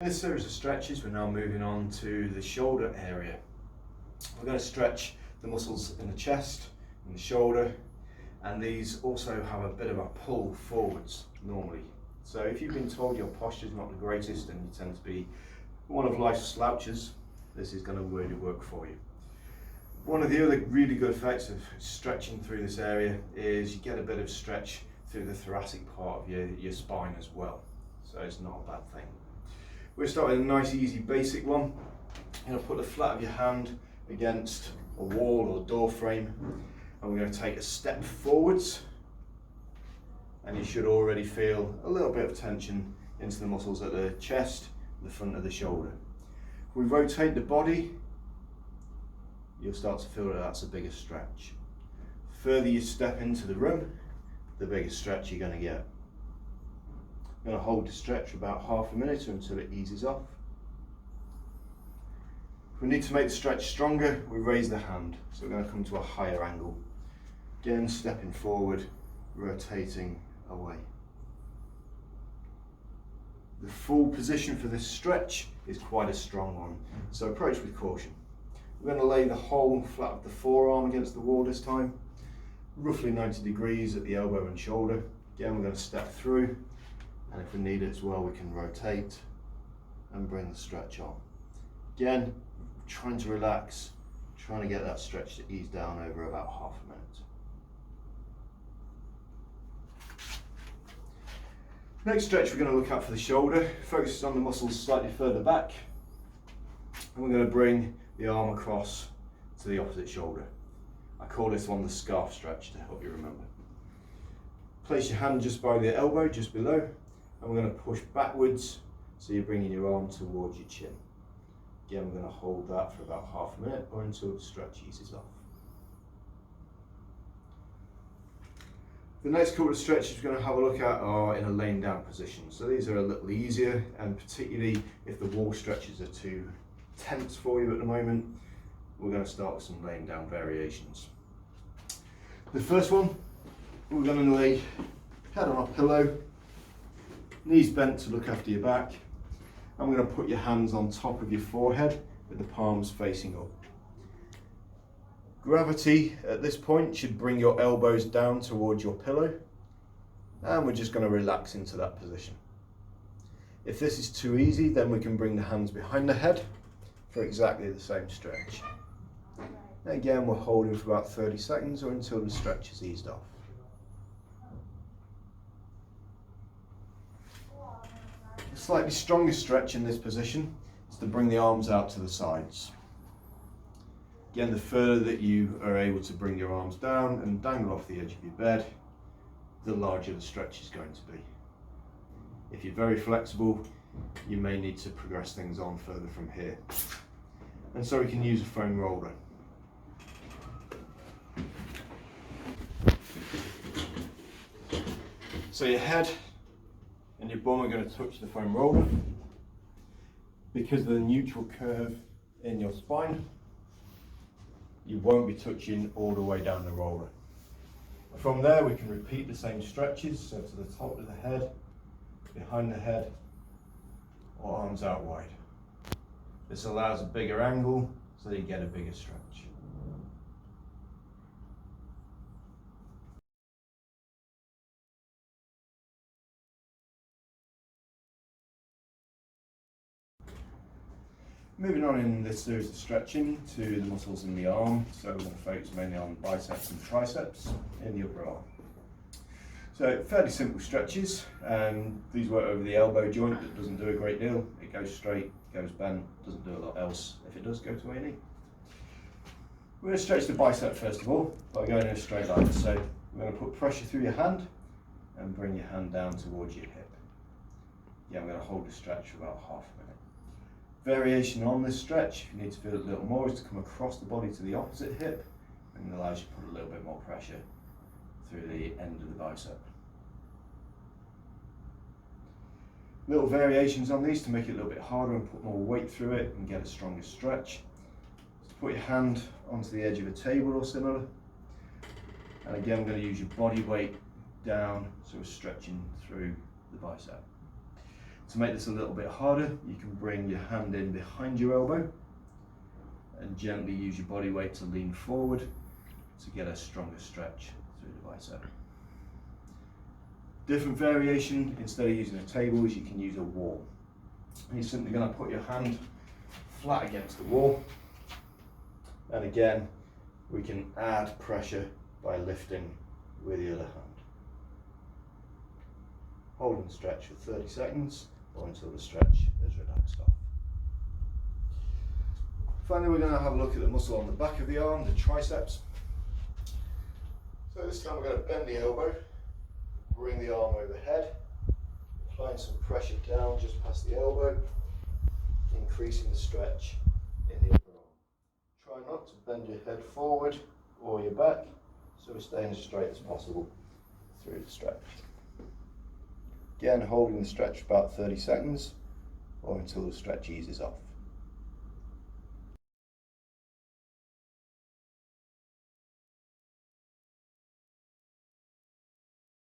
In this series of stretches, we're now moving on to the shoulder area. We're going to stretch the muscles in the chest and the shoulder, and these also have a bit of a pull forwards normally. So if you've been told your posture is not the greatest and you tend to be one of life's slouches, this is going to really work for you. One of the other really good effects of stretching through this area is you get a bit of stretch through the thoracic part of your spine as well. So it's not a bad thing. We're starting with a nice easy basic one. You're going to put the flat of your hand against a wall or door frame, and we're going to take a step forwards, and you should already feel a little bit of tension into the muscles at the chest, the front of the shoulder. If we rotate the body, you'll start to feel that that's a bigger stretch. The further you step into the room, the bigger stretch you're going to get. I'm going to hold the stretch for about half a minute until it eases off. If we need to make the stretch stronger, we raise the hand. So we're going to come to a higher angle. Again, stepping forward, rotating away. The full position for this stretch is quite a strong one, so approach with caution. We're going to lay the whole flat of the forearm against the wall this time, roughly 90 degrees at the elbow and shoulder. Again, we're going to step through, and if we need it as well, we can rotate and bring the stretch on. Again, trying to relax, trying to get that stretch to ease down over about half a minute. Next stretch we're going to look at for the shoulder, focuses on the muscles slightly further back, and we're going to bring the arm across to the opposite shoulder. I call this one the scarf stretch to help you remember. Place your hand just by the elbow, just below, and we're going to push backwards so you're bringing your arm towards your chin. Again, we're going to hold that for about half a minute or until the stretch eases off. The next couple of stretches we're going to have a look at are in a laying down position. So these are a little easier, and particularly if the wall stretches are too tense for you at the moment, we're going to start with some laying down variations. The first one, we're going to lay head on a pillow, knees bent to look after your back. I'm going to put your hands on top of your forehead with the palms facing up. Gravity at this point should bring your elbows down towards your pillow, and we're just going to relax into that position. If this is too easy, then we can bring the hands behind the head for exactly the same stretch. Again, we're holding for about 30 seconds or until the stretch is eased off. A slightly stronger stretch in this position is to bring the arms out to the sides. Again, the further that you are able to bring your arms down and dangle off the edge of your bed, the larger the stretch is going to be. If you're very flexible, you may need to progress things on further from here. And so we can use a foam roller. So your head and your bum are going to touch the foam roller. Because of the neutral curve in your spine, you won't be touching all the way down the roller. From there we can repeat the same stretches, so to the top of the head, behind the head, or arms out wide. This allows a bigger angle so that you get a bigger stretch. Moving on in this series of stretching to the muscles in the arm, so we're going to focus mainly on biceps and triceps in the upper arm. So fairly simple stretches, and these work over the elbow joint. It doesn't do a great deal. It goes straight, goes bent, doesn't do a lot else. If it does, go to A&E. We're going to stretch the bicep first of all by going in a straight line. So we're going to put pressure through your hand and bring your hand down towards your hip. Yeah, I'm going to hold the stretch for about half a minute. Variation on this stretch, if you need to feel it a little more, is to come across the body to the opposite hip, and it allows you to put a little bit more pressure through the end of the bicep. Little variations on these to make it a little bit harder and put more weight through it and get a stronger stretch. Just put your hand onto the edge of a table or similar, and again I'm going to use your body weight down, so we're stretching through the bicep. To make this a little bit harder, you can bring your hand in behind your elbow and gently use your body weight to lean forward to get a stronger stretch through the bicep. Different variation, instead of using a table, is you can use a wall. You're simply going to put your hand flat against the wall, and again we can add pressure by lifting with the other hand. Hold and stretch for 30 seconds or until the stretch is relaxed off. Finally, we're going to have a look at the muscle on the back of the arm, the triceps. So this time we're going to bend the elbow, bring the arm overhead, applying some pressure down just past the elbow, increasing the stretch in the upper arm. Try not to bend your head forward or your back, so we're staying as straight as possible through the stretch. Again, holding the stretch for about 30 seconds or until the stretch eases off.